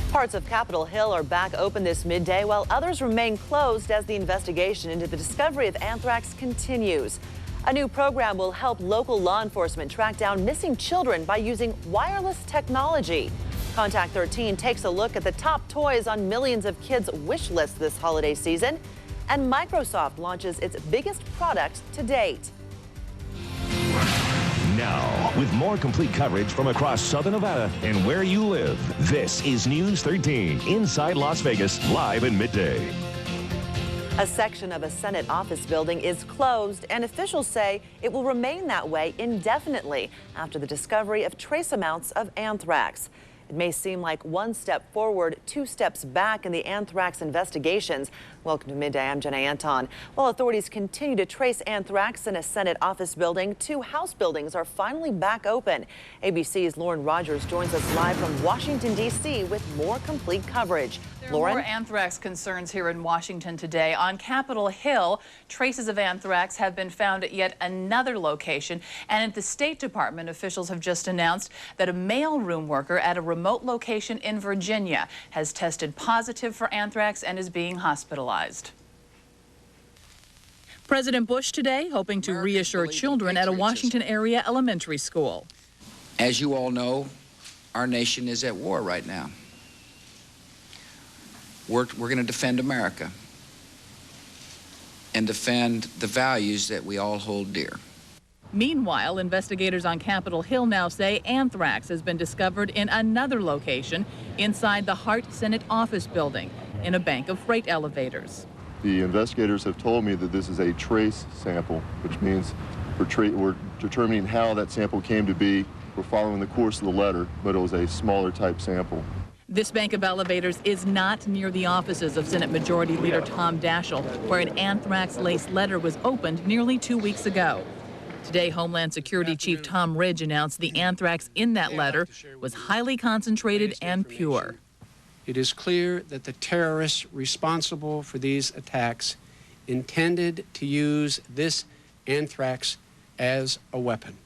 Parts of Capitol Hill are back open this midday, while others remain closed as the investigation into the discovery of anthrax continues. A new program will help local law enforcement track down missing children by using wireless technology. Contact 13 takes a look at the top toys on millions of kids' wish lists this holiday season. And Microsoft launches its biggest product to date. Now, with more complete coverage from across Southern Nevada and where you live, this is News 13 inside Las Vegas, live in midday. A section of a Senate office building is closed, and officials say it will remain that way indefinitely after the discovery of trace amounts of anthrax. It may seem like one step forward, two steps back in the anthrax investigations. Welcome to Midday. I'm Jena Anton. While authorities continue to trace anthrax in a Senate office building, two House buildings are finally back open. ABC's Lauren Rogers joins us live from Washington, D.C. with more complete coverage. There are more anthrax concerns here in Washington today. On Capitol Hill, traces of anthrax have been found at yet another location. And at the State Department, officials have just announced that a mailroom worker at a remote location in Virginia has tested positive for anthrax and is being hospitalized. President Bush today hoping to reassure children at a Washington area elementary school. As you all know, our nation is at war right now. We're going to defend America and defend the values that we all hold dear. Meanwhile, investigators on Capitol Hill now say anthrax has been discovered in another location inside the Hart Senate office building in a bank of freight elevators. The investigators have told me that this is a trace sample, which means we're determining how that sample came to be. We're following the course of the letter, but it was a smaller type sample. This bank of elevators is not near the offices of Senate Majority Leader Tom Daschle, where an anthrax-laced letter was opened nearly 2 weeks ago. Today, Homeland Security Chief Tom Ridge announced the anthrax in that letter was highly concentrated and pure. It is clear that the terrorists responsible for these attacks intended to use this anthrax as a weapon.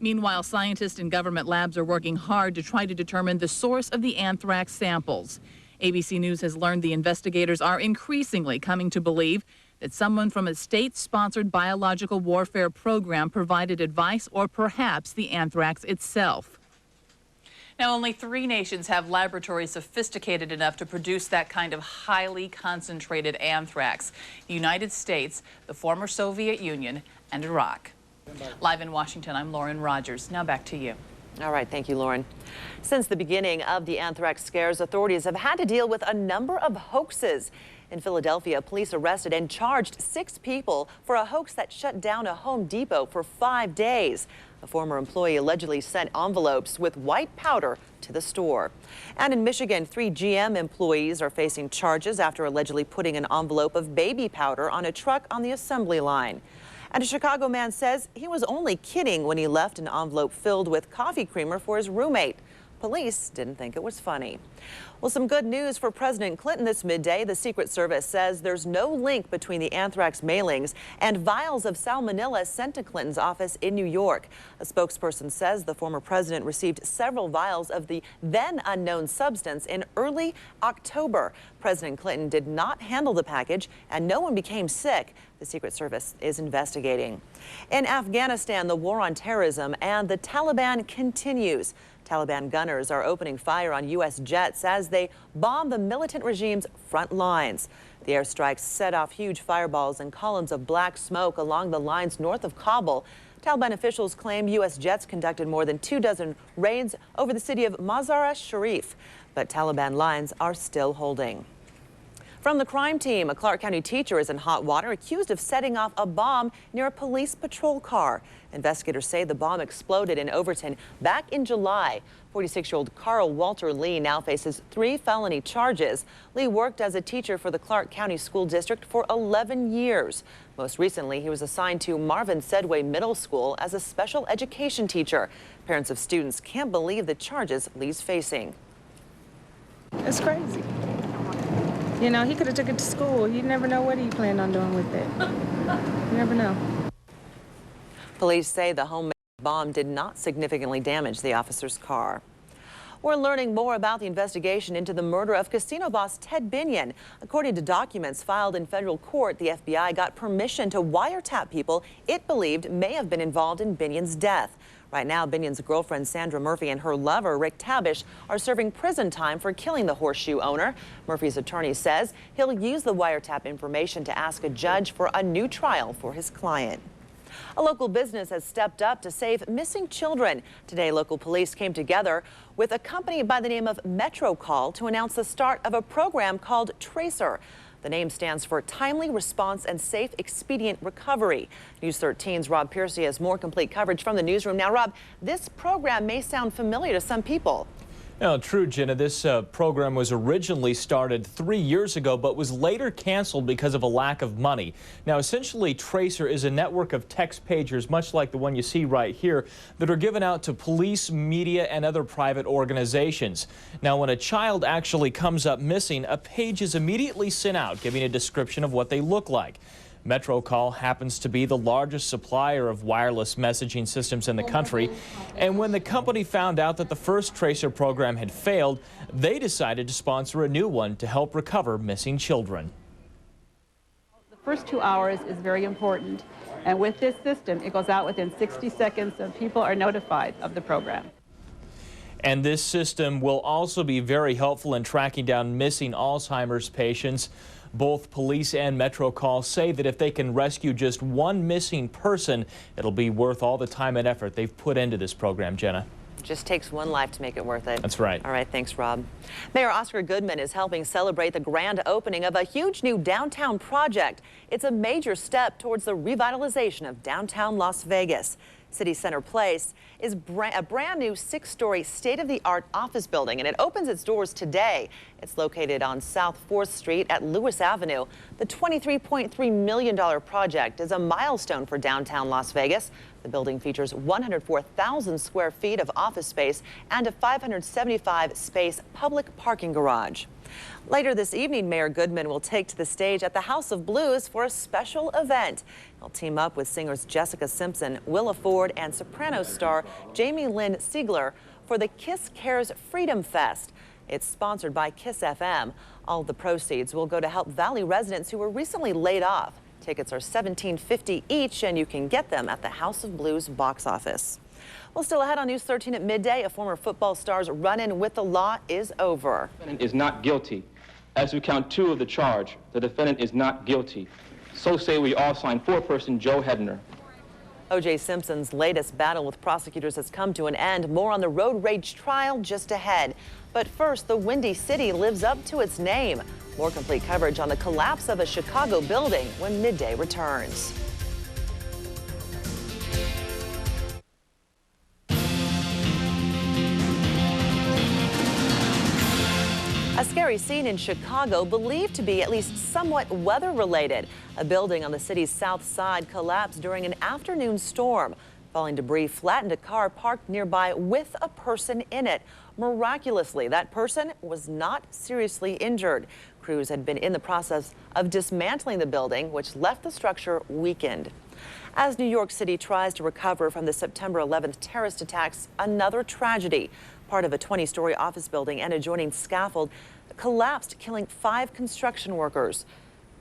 Meanwhile, scientists in government labs are working hard to try to determine the source of the anthrax samples. ABC News has learned the investigators are increasingly coming to believe that someone from a state-sponsored biological warfare program provided advice, or perhaps the anthrax itself. Now, only 3 nations have laboratories sophisticated enough to produce that kind of highly concentrated anthrax: the United States, the former Soviet Union, and Iraq. Live in Washington, I'm Lauren Rogers. Now back to you. All right, thank you, Lauren. Since the beginning of the anthrax scares, authorities have had to deal with a number of hoaxes. In Philadelphia, police arrested and charged 6 people for a hoax that shut down a Home Depot for 5 days. A former employee allegedly sent envelopes with white powder to the store. And in Michigan, 3 GM employees are facing charges after allegedly putting an envelope of baby powder on a truck on the assembly line. And a Chicago man says he was only kidding when he left an envelope filled with coffee creamer for his roommate. Police didn't think it was funny. Well, some good news for President Clinton this midday. The Secret Service says there's no link between the anthrax mailings and vials of salmonella sent to Clinton's office in New York. A spokesperson says the former president received several vials of the then unknown substance in early October. President Clinton did not handle the package and no one became sick. The Secret Service is investigating. In Afghanistan, the war on terrorism and the Taliban continues. Taliban gunners are opening fire on U.S. jets as they bomb the militant regime's front lines. The airstrikes set off huge fireballs and columns of black smoke along the lines north of Kabul. Taliban officials claim U.S. jets conducted more than 24 raids over the city of Mazar-e-Sharif, but Taliban lines are still holding. From the crime team, a Clark County teacher is in hot water accused of setting off a bomb near a police patrol car. Investigators say the bomb exploded in Overton back in July. 46-year-old Carl Walter Lee now faces 3 felony charges. Lee worked as a teacher for the Clark County School District for 11 years. Most recently, he was assigned to Marvin Sedway Middle School as a special education teacher. Parents of students can't believe the charges Lee's facing. It's crazy. You know, he could have took it to school. You never know what he planned on doing with it. You never know. Police say the homemade bomb did not significantly damage the officer's car. We're learning more about the investigation into the murder of casino boss Ted Binion. According to documents filed in federal court, the FBI got permission to wiretap people it believed may have been involved in Binion's death. Right now, Binion's girlfriend Sandra Murphy and her lover Rick Tabish are serving prison time for killing the horseshoe owner. Murphy's attorney says he'll use the wiretap information to ask a judge for a new trial for his client. A local business has stepped up to save missing children. Today, local police came together with a company by the name of Metro Call to announce the start of a program called Tracer. The name stands for Timely Response and Safe Expedient Recovery. News 13's Rob Piercy has more complete coverage from the newsroom. Now, Rob, this program may sound familiar to some people. No, true, Jenna. This program was originally started 3 years ago, but was later canceled because of a lack of money. Now, essentially, Tracer is a network of text pagers, much like the one you see right here, that are given out to police, media, and other private organizations. Now, when a child actually comes up missing, a page is immediately sent out, giving a description of what they look like. Metro Call happens to be the largest supplier of wireless messaging systems in the country. And when the company found out that the first Tracer program had failed, they decided to sponsor a new one to help recover missing children. The first 2 hours is very important. And with this system, it goes out within 60 seconds and people are notified of the program. And this system will also be very helpful in tracking down missing Alzheimer's patients. Both police and Metro Call say that if they can rescue just one missing person, it'll be worth all the time and effort they've put into this program, Jenna. Just takes one life to make it worth it. That's right. All right, thanks, Rob. Mayor Oscar Goodman is helping celebrate the grand opening of a huge new downtown project. It's a major step towards the revitalization of downtown Las Vegas. City Center Place is a brand new 6-story state-of-the-art office building, and it opens its doors today. It's located on South 4th Street at Lewis Avenue. The $23.3 million project is a milestone for downtown Las Vegas. The building features 104,000 square feet of office space and a 575-space public parking garage. Later this evening, Mayor Goodman will take to the stage at the House of Blues for a special event. He'll team up with singers Jessica Simpson, Willa Ford, and soprano star Jamie Lynn Siegler for the Kiss Cares Freedom Fest. It's sponsored by Kiss FM. All the proceeds will go to help Valley residents who were recently laid off. Tickets are $17.50 each, and you can get them at the House of Blues box office. Well, still ahead on News 13 at midday, a former football star's run-in with the law is over. The defendant is not guilty. As we count 2 of the charge, the defendant is not guilty. So say we all sign foreperson Joe Hedner. O.J. Simpson's latest battle with prosecutors has come to an end. More on the road rage trial just ahead. But first, the Windy City lives up to its name. More complete coverage on the collapse of a Chicago building when midday returns. A scary scene in Chicago, believed to be at least somewhat weather-related. A building on the city's south side collapsed during an afternoon storm. Falling debris flattened a car parked nearby with a person in it. Miraculously, that person was not seriously injured. Crews had been in the process of dismantling the building, which left the structure weakened. As New York City tries to recover from the September 11th terrorist attacks, another tragedy. Part of a 20-story office building and adjoining scaffold collapsed, killing 5 construction workers.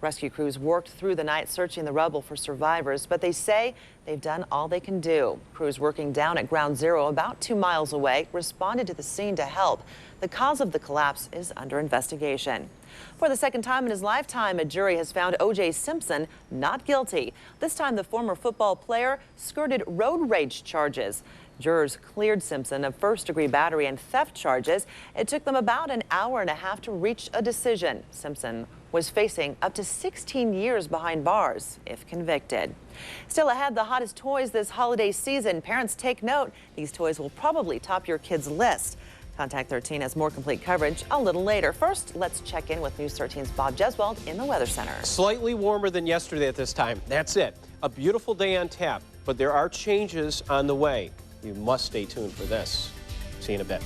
Rescue crews worked through the night searching the rubble for survivors, but they say they've done all they can do. Crews working down at Ground Zero, about 2 miles away, responded to the scene to help. The cause of the collapse is under investigation. For the second time in his lifetime, a jury has found O.J. Simpson not guilty. This time, the former football player skirted road rage charges. Jurors cleared Simpson of first-degree battery and theft charges. It took them about an hour and a half to reach a decision. Simpson was facing up to 16 years behind bars if convicted. Still ahead, the hottest toys this holiday season. Parents, take note. These toys will probably top your kids' list. Contact 13 has more complete coverage a little later. First, let's check in with News 13's Bob Jeswald in the Weather Center. Slightly warmer than yesterday at this time. That's it. A beautiful day on tap, but there are changes on the way. You must stay tuned for this. See you in a bit.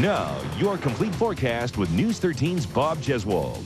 Now, your complete forecast with News 13's Bob Jeswald.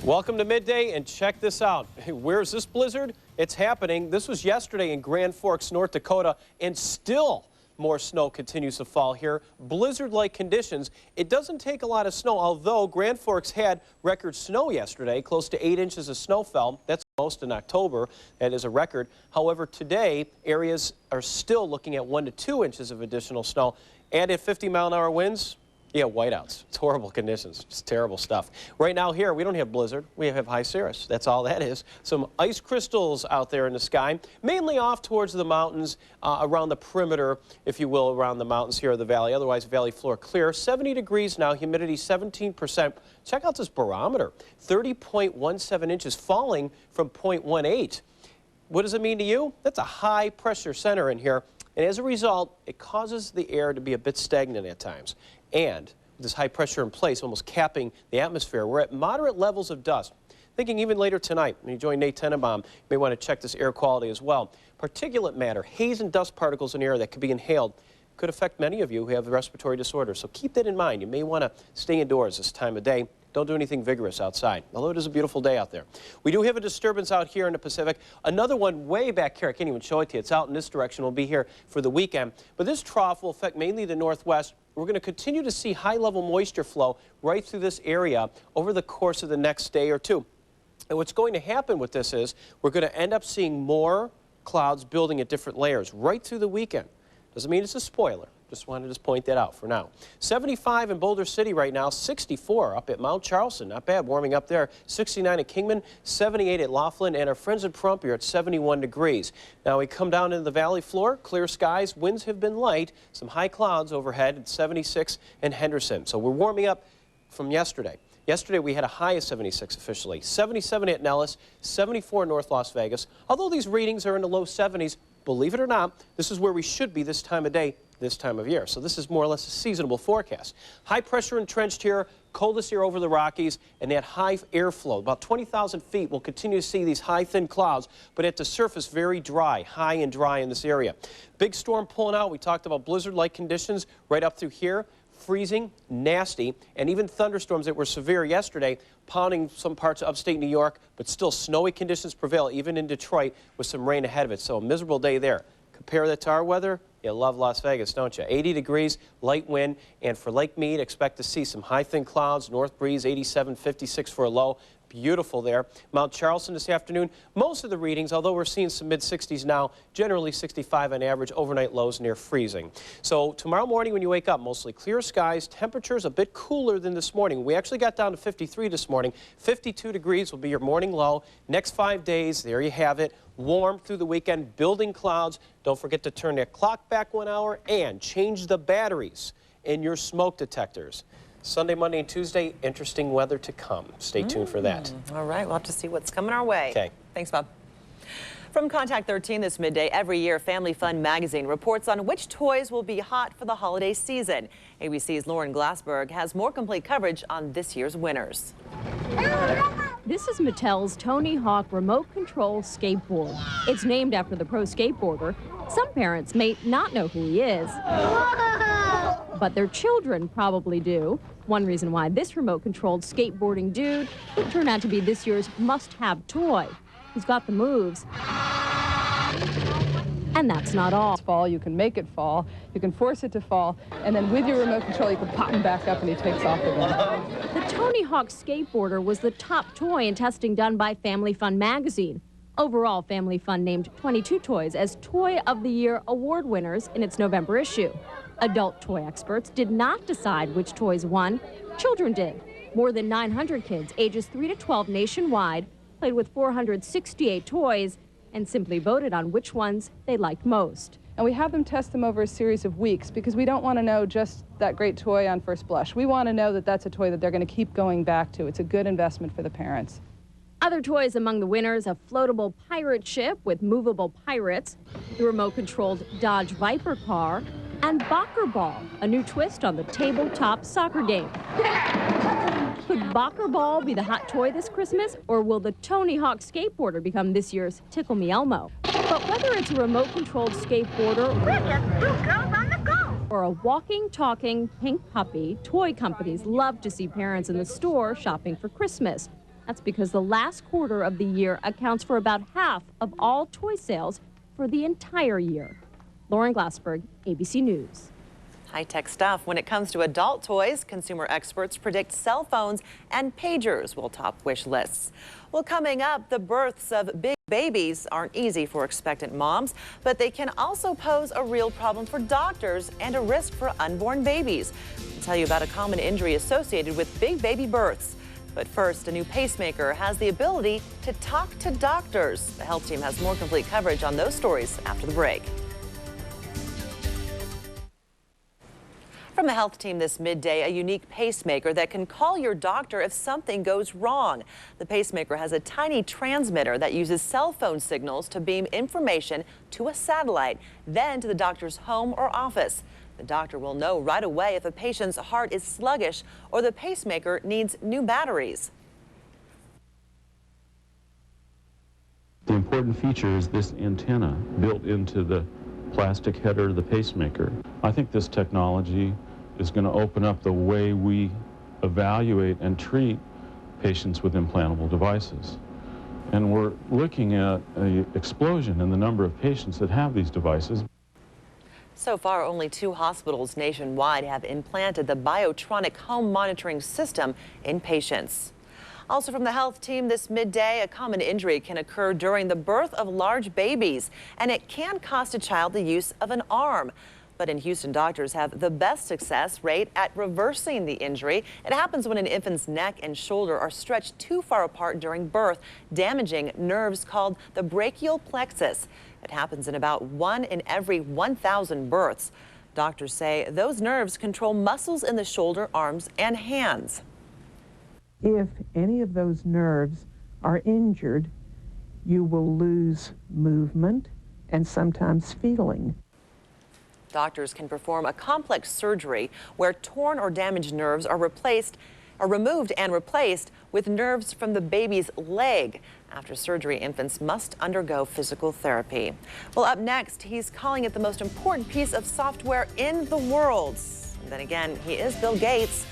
Welcome to midday, and check this out. Where's this blizzard? It's happening. This was yesterday in Grand Forks, North Dakota, and still more snow continues to fall here. Blizzard-like conditions. It doesn't take a lot of snow, although Grand Forks had record snow yesterday. Close to 8 inches of snow fell. That's most in October. That is a record. However, today, areas are still looking at 1 to 2 inches of additional snow. And at 50-mile-an-hour winds, yeah, whiteouts. It's horrible conditions. It's terrible stuff. Right now here, we don't have blizzard. We have high cirrus. That's all that is. Some ice crystals out there in the sky, mainly off towards the mountains, around the perimeter, if you will, around the mountains here of the valley. Otherwise, valley floor clear. 70 degrees now, humidity 17%. Check out this barometer, 30.17 inches, falling from 0.18. What does it mean to you? That's a high pressure center in here. And as a result, it causes the air to be a bit stagnant at times. And with this high pressure in place, almost capping the atmosphere, we're at moderate levels of dust. Thinking even later tonight, when you join Nate Tenenbaum, you may want to check this air quality as well. Particulate matter, haze and dust particles in air that could be inhaled, could affect many of you who have respiratory disorders. So keep that in mind. You may want to stay indoors this time of day. Don't do anything vigorous outside, although it is a beautiful day out there. We do have a disturbance out here in the Pacific. Another one way back here. I can't even show it to you. It's out in this direction. We'll be here for the weekend. But this trough will affect mainly the northwest. We're going to continue to see high-level moisture flow right through this area over the course of the next day or two. And what's going to happen with this is we're going to end up seeing more clouds building at different layers right through the weekend. Doesn't mean it's a spoiler. Just wanted to point that out for now. 75 in Boulder City right now, 64 up at Mount Charleston. Not bad, warming up there. 69 at Kingman, 78 at Laughlin, and our friends at Pahrump are at 71 degrees. Now we come down into the valley floor, clear skies, winds have been light, some high clouds overhead at 76 in Henderson. So we're warming up from yesterday. Yesterday we had a high of 76 officially, 77 at Nellis, 74 in North Las Vegas. Although these readings are in the low 70s, believe it or not, this is where we should be this time of day, this time of year. So this is more or less a seasonable forecast. High pressure entrenched here, coldest here over the Rockies, and that high airflow. About 20,000 feet, we'll continue to see these high, thin clouds, but at the surface, very dry, high and dry in this area. Big storm pulling out. We talked about blizzard-like conditions right up through here. Freezing, nasty, and even thunderstorms that were severe yesterday, pounding some parts of upstate New York, but still snowy conditions prevail, even in Detroit, with some rain ahead of it. So a miserable day there. Compare that to our weather. You love Las Vegas, don't you? 80 degrees, light wind, and for Lake Mead, expect to see some high, thin clouds, north breeze, 87, 56 for a low. Beautiful there. Mount Charleston this afternoon, most of the readings, although we're seeing some mid-60s now, generally 65 on average, overnight lows near freezing. So tomorrow morning when you wake up, mostly clear skies, temperatures a bit cooler than this morning. We actually got down to 53 this morning. 52 degrees will be your morning low. Next 5 days, there you have it. Warm through the weekend, building clouds. Don't forget to turn that clock back 1 hour and change the batteries in your smoke detectors. Sunday, Monday, and Tuesday, interesting weather to come. Stay tuned for that. All right, we'll have to see what's coming our way. Okay. Thanks, Bob. From Contact 13 this midday, every year Family Fun magazine reports on which toys will be hot for the holiday season. ABC's Lauren Glassberg has more complete coverage on this year's winners. This is Mattel's Tony Hawk remote control skateboard. It's named after the pro skateboarder. Some parents may not know who he is, but their children probably do. One reason why this remote-controlled skateboarding dude could turn out to be this year's must-have toy. He's got the moves. And that's not all. Fall, you can make it fall, you can force it to fall, and then with your remote control, you can pop him back up and he takes off again. The Tony Hawk skateboarder was the top toy in testing done by Family Fun magazine. Overall, Family Fun named 22 toys as Toy of the Year award winners in its November issue. Adult toy experts did not decide which toys won. Children did. More than 900 kids ages 3 to 12 nationwide played with 468 toys and simply voted on which ones they liked most. And we have them test them over a series of weeks because we don't want to know just that great toy on first blush. We want to know that that's a toy that they're going to keep going back to. It's a good investment for the parents. Other toys among the winners, a floatable pirate ship with movable pirates, the remote-controlled Dodge Viper car, and Bocker Ball, a new twist on the tabletop soccer game. Could Bocker Ball be the hot toy this Christmas, or will the Tony Hawk skateboarder become this year's Tickle Me Elmo? But whether it's a remote-controlled skateboarder or a walking, talking pink puppy, toy companies love to see parents in the store shopping for Christmas. That's because the last quarter of the year accounts for about half of all toy sales for the entire year. Lauren Glassberg, ABC News. High-tech stuff. When it comes to adult toys, consumer experts predict cell phones and pagers will top wish lists. Well, coming up, the births of big babies aren't easy for expectant moms, but they can also pose a real problem for doctors and a risk for unborn babies. I'll tell you about a common injury associated with big baby births. But first, a new pacemaker has the ability to talk to doctors. The health team has more complete coverage on those stories after the break. From the health team this midday, a unique pacemaker that can call your doctor if something goes wrong. The pacemaker has a tiny transmitter that uses cell phone signals to beam information to a satellite, then to the doctor's home or office. The doctor will know right away if a patient's heart is sluggish or the pacemaker needs new batteries. The important feature is this antenna built into the plastic header of the pacemaker. I think this technology is going to open up the way we evaluate and treat patients with implantable devices. And we're looking at an explosion in the number of patients that have these devices. So far, only 2 hospitals nationwide have implanted the Biotronic home monitoring system in patients. Also from the health team this midday, a common injury can occur during the birth of large babies, and it can cost a child the use of an arm. But in Houston, doctors have the best success rate at reversing the injury. It happens when an infant's neck and shoulder are stretched too far apart during birth, damaging nerves called the brachial plexus. It happens in about 1 in every 1,000 births. Doctors say those nerves control muscles in the shoulder, arms, and hands. If any of those nerves are injured, you will lose movement and sometimes feeling. Doctors can perform a complex surgery where torn or damaged nerves are removed and replaced with nerves from the baby's leg. After surgery, infants must undergo physical therapy. Well, up next, he's calling it the most important piece of software in the world. And then again, he is Bill Gates.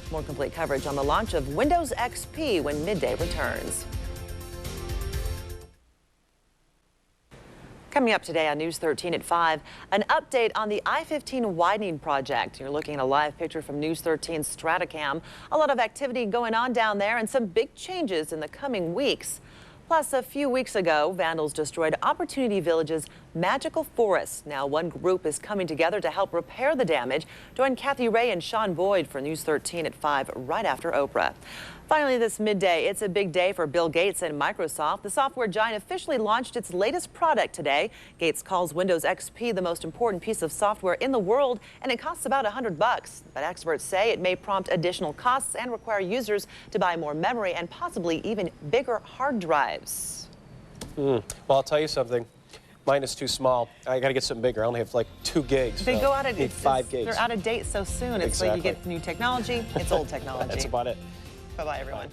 More complete coverage on the launch of Windows XP when midday returns. Coming up today on News 13 at 5, an update on the I-15 widening project. You're looking at a live picture from News 13's Stratacam. A lot of activity going on down there and some big changes in the coming weeks. Plus, a few weeks ago, vandals destroyed Opportunity Village's magical forest. Now, one group is coming together to help repair the damage. Join Kathy Ray and Sean Boyd for News 13 at 5 right after Oprah. Finally, this midday, it's a big day for Bill Gates and Microsoft. The software giant officially launched its latest product today. Gates calls Windows XP the most important piece of software in the world, and it costs about $100. But experts say it may prompt additional costs and require users to buy more memory and possibly even bigger hard drives. Well, I'll tell you something. Mine is too small. I got to get something bigger. I only have like 2 gigs. They so go out of need 5 gigs. They're out of date so soon. It's like you get new technology, it's old technology. That's about it. Bye-bye, everyone.